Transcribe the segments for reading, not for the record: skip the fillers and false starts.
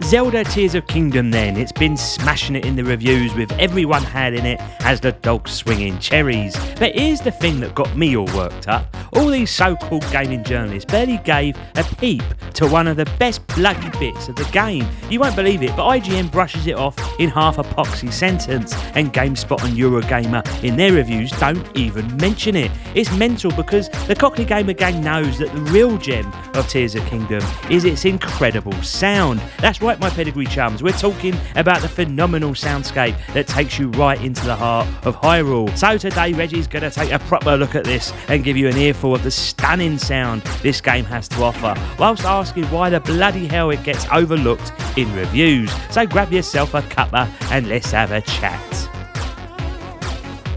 Zelda Tears of Kingdom then, it's been smashing it in the reviews with everyone hailing it as the dog swinging cherries. But here's the thing that got me all worked up. All these so-called gaming journalists barely gave a peep to one of the best bloody bits of the game. You won't believe it, but IGN brushes it off in half a poxy sentence, and GameSpot and Eurogamer in their reviews don't even mention it. It's mental because the Cockney Gamer gang knows that the real gem of Tears of Kingdom is its incredible sound. That's right, my pedigree chums, we're talking about the phenomenal soundscape that takes you right into the heart of Hyrule. So today Reggie's going to take a proper look at this and give you an earful of the stunning sound this game has to offer, whilst asking why the bloody hell it gets overlooked in reviews. So grab yourself a cuppa and let's have a chat.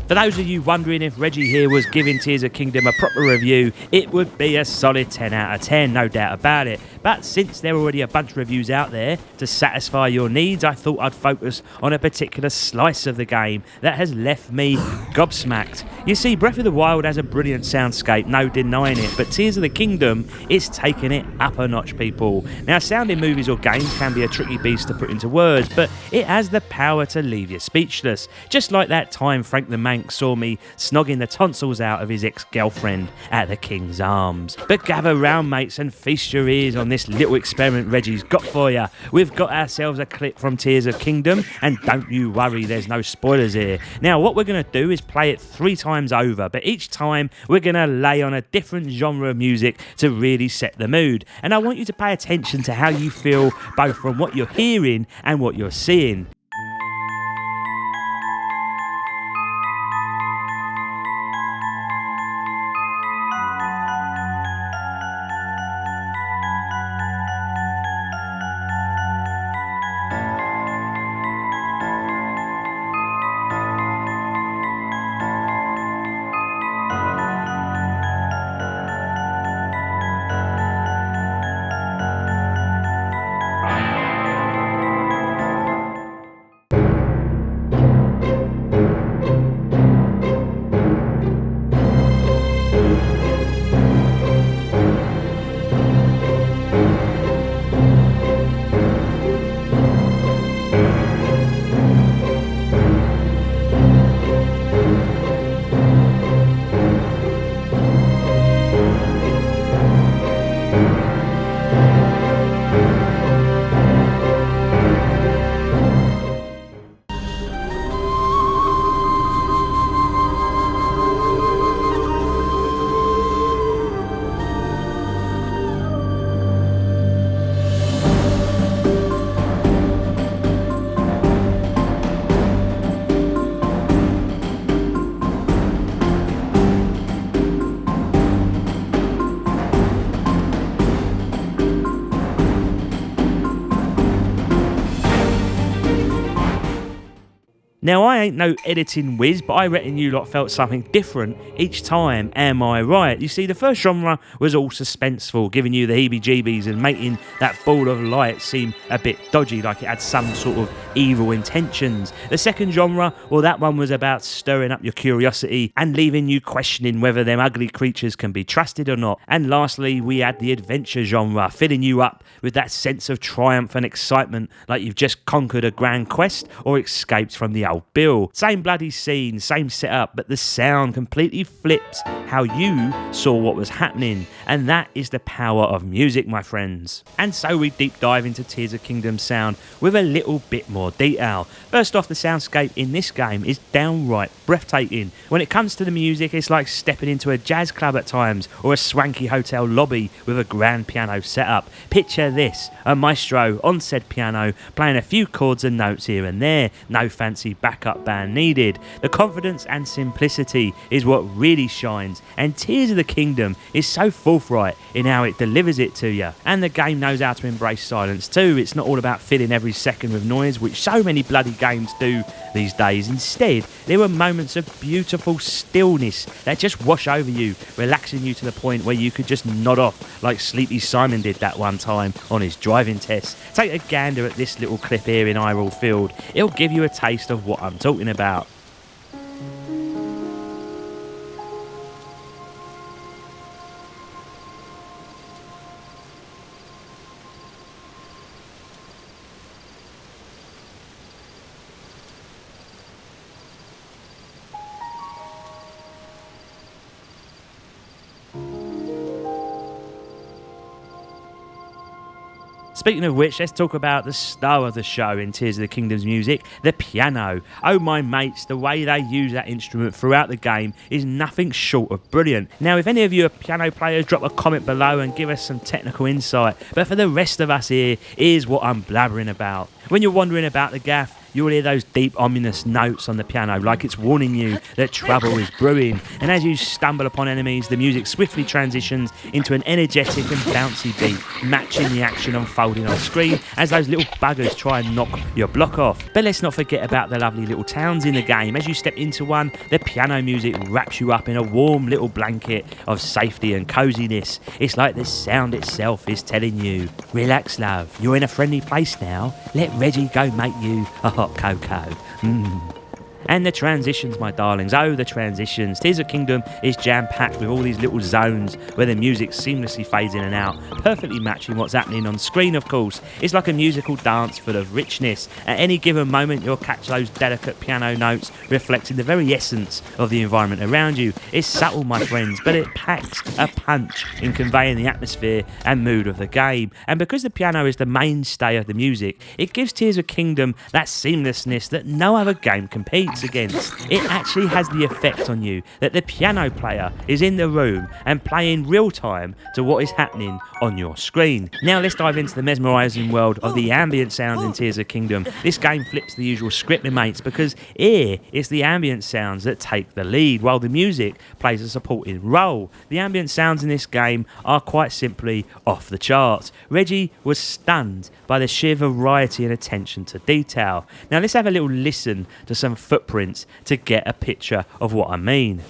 For those of you wondering if Reggie here was giving Tears of Kingdom a proper review, it would be a solid 10 out of 10, no doubt about it. But since there are already a bunch of reviews out there to satisfy your needs, I thought I'd focus on a particular slice of the game that has left me gobsmacked. You see, Breath of the Wild has a brilliant soundscape, no denying it, but Tears of the Kingdom is taking it up a notch, people. Now, sound in movies or games can be a tricky beast to put into words, but it has the power to leave you speechless. Just like that time Frank the Mank saw me snogging the tonsils out of his ex-girlfriend at the King's Arms. But gather round, mates, and feast your ears on this little experiment Reggie's got for you. We've got ourselves a clip from Tears of Kingdom, and don't you worry, there's no spoilers here. Now, what we're going to do is play it 3 times over, but each time we're going to lay on a different genre of music to really set the mood. And I want you to pay attention to how you feel both from what you're hearing and what you're seeing. Now, I ain't no editing whiz, but I reckon you lot felt something different each time, am I right? You see, the first genre was all suspenseful, giving you the heebie-jeebies and making that ball of light seem a bit dodgy, like it had some sort of evil intentions. The second genre, well, that one was about stirring up your curiosity and leaving you questioning whether them ugly creatures can be trusted or not. And lastly, we had the adventure genre, filling you up with that sense of triumph and excitement, like you've just conquered a grand quest or escaped from the old bill. Same bloody scene, same setup, but the sound completely flips how you saw what was happening, and that is the power of music, my friends. And so we deep dive into Tears of Kingdom sound with a little bit more detail. First off, the soundscape in this game is downright breathtaking. When it comes to the music, it's like stepping into a jazz club at times, or a swanky hotel lobby with a grand piano setup. Picture this, a maestro on said piano playing a few chords and notes here and there, no fancy backup band needed. The confidence and simplicity is what really shines, and Tears of the Kingdom is so forthright in how it delivers it to you. And the game knows how to embrace silence too. It's not all about filling every second with noise, which so many bloody games do these days. Instead, there were moments of beautiful stillness that just wash over you, relaxing you to the point where you could just nod off like Sleepy Simon did that one time on his driving test. Take a gander at this little clip here in Hyrule Field. It'll give you a taste of what I'm talking about. Speaking of which, let's talk about the star of the show in Tears of the Kingdom's music, the piano. Oh my mates, the way they use that instrument throughout the game is nothing short of brilliant. Now, if any of you are piano players, drop a comment below and give us some technical insight. But for the rest of us here, here's what I'm blabbering about. When you're wondering about the gaff, you'll hear those deep, ominous notes on the piano, like it's warning you that trouble is brewing. And as you stumble upon enemies, the music swiftly transitions into an energetic and bouncy beat, matching the action unfolding on screen as those little buggers try and knock your block off. But let's not forget about the lovely little towns in the game. As you step into one, the piano music wraps you up in a warm little blanket of safety and coziness. It's like the sound itself is telling you, relax love, you're in a friendly place now, let Reggie go make you a hot cocoa. And the transitions, my darlings, oh the transitions. Tears of Kingdom is jam-packed with all these little zones where the music seamlessly fades in and out, perfectly matching what's happening on screen, of course. It's like a musical dance full of richness. At any given moment, you'll catch those delicate piano notes reflecting the very essence of the environment around you. It's subtle, my friends, but it packs a punch in conveying the atmosphere and mood of the game. And because the piano is the mainstay of the music, it gives Tears of Kingdom that seamlessness that no other game competes against. It actually has the effect on you that the piano player is in the room and playing real time to what is happening on your screen. Now let's dive into the mesmerising world of the ambient sounds in Tears of Kingdom. This game flips the usual script, mates, because here it's the ambient sounds that take the lead while the music plays a supporting role. The ambient sounds in this game are quite simply off the charts. Reggie was stunned by the sheer variety and attention to detail. Now let's have a little listen to some footprints to get a picture of what I mean.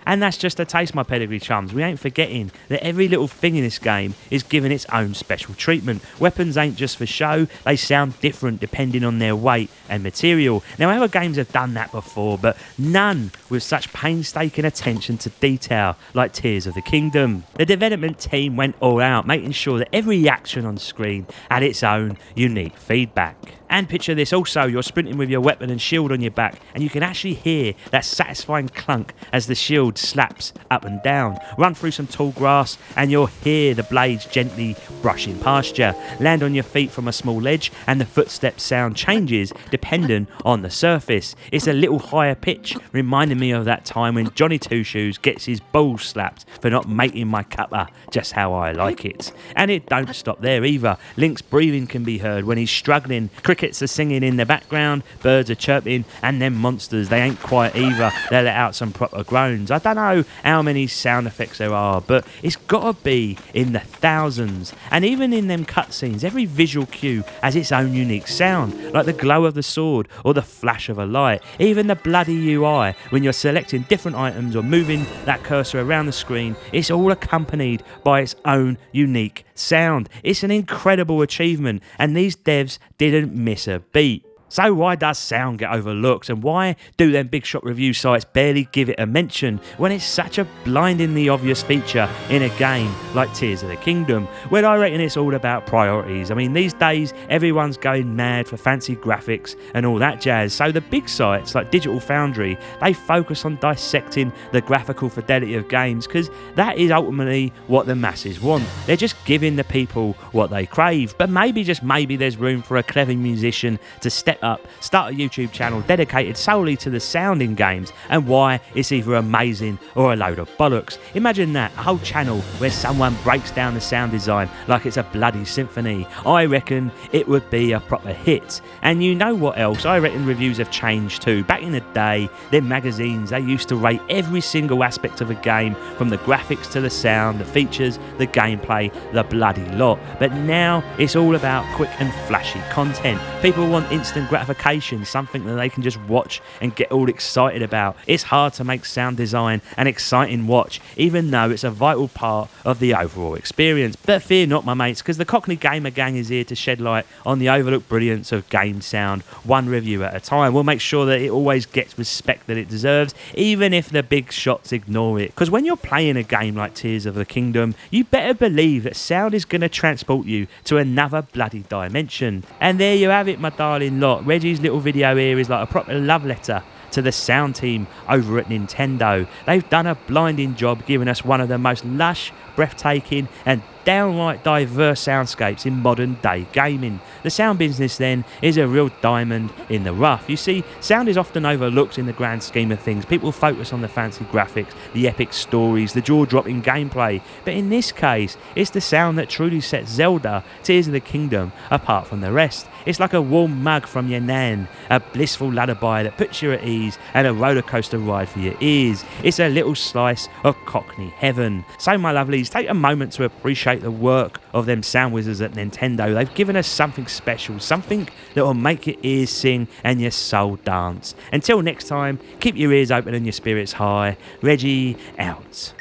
And that's just a taste, my pedigree chums. We ain't forgetting that every little thing in this game is given its own special treatment. Weapons ain't just for show, they sound different depending on their weight and material. Now, other games have done that before, but none with such painstaking attention to detail like Tears of the Kingdom. The development team went all out, making sure that every action on screen had its own unique feedback. And picture this also, you're sprinting with your weapon and shield on your back, and you can actually hear that satisfying clunk as the shield slaps up and down. Run through some tall grass and you'll hear the blades gently brushing past you. Land on your feet from a small ledge and the footstep sound changes depending on the surface. It's a little higher pitch, reminding me of that time when Johnny Two Shoes gets his balls slapped for not making my cuppa just how I like it. And it don't stop there either. Link's breathing can be heard when he's struggling. Crickets are singing in the background, birds are chirping, and them monsters, they ain't quiet either. They let out some proper groans. I don't know how many sound effects there are, but it's gotta be in the thousands. And even in them cutscenes, every visual cue has its own unique sound, like the glow of the sword or the flash of a light. Even the bloody UI, when you're selecting different items or moving that cursor around the screen, it's all accompanied by its own unique sound. It's an incredible achievement, and these devs didn't miss a beat. So why does sound get overlooked, and why do them big shot review sites barely give it a mention when it's such a blindingly obvious feature in a game like Tears of the Kingdom? Well, I reckon it's all about priorities. I mean, these days everyone's going mad for fancy graphics and all that jazz, so the big sites like Digital Foundry, they focus on dissecting the graphical fidelity of games because that is ultimately what the masses want. They're just giving the people what they crave. But maybe, just maybe, there's room for a clever musician to step up, start a YouTube channel dedicated solely to the sound in games and why it's either amazing or a load of bollocks. Imagine that, a whole channel where someone breaks down the sound design like it's a bloody symphony. I reckon it would be a proper hit. And you know what else? I reckon reviews have changed too. Back in the day, them magazines, they used to rate every single aspect of a game, from the graphics to the sound, the features, the gameplay, the bloody lot. But now it's all about quick and flashy content. People want instant instant gratification, something that they can just watch and get all excited about. It's hard to make sound design an exciting watch, even though it's a vital part of the overall experience. But fear not, my mates, because the Cockney Gamer Gang is here to shed light on the overlooked brilliance of game sound, one review at a time. We'll make sure that it always gets respect that it deserves, even if the big shots ignore it. Because when you're playing a game like Tears of the Kingdom, you better believe that sound is going to transport you to another bloody dimension. And there you have it, my darling lot. Reggie's little video here is like a proper love letter to the sound team over at Nintendo. They've done a blinding job giving us one of the most lush, breathtaking and downright diverse soundscapes in modern day gaming. The sound business then is a real diamond in the rough. You see, sound is often overlooked in the grand scheme of things. People focus on the fancy graphics, the epic stories, the jaw-dropping gameplay, but in this case it's the sound that truly sets Zelda Tears of the Kingdom apart from the rest. It's like a warm mug from your nan, a blissful lullaby that puts you at ease, and a roller coaster ride for your ears. It's a little slice of Cockney heaven. So my lovelies, take a moment to appreciate the work of them sound wizards at Nintendo. They've given us something special, something that will make your ears sing and your soul dance. Until next time, keep your ears open and your spirits high. Reggie out.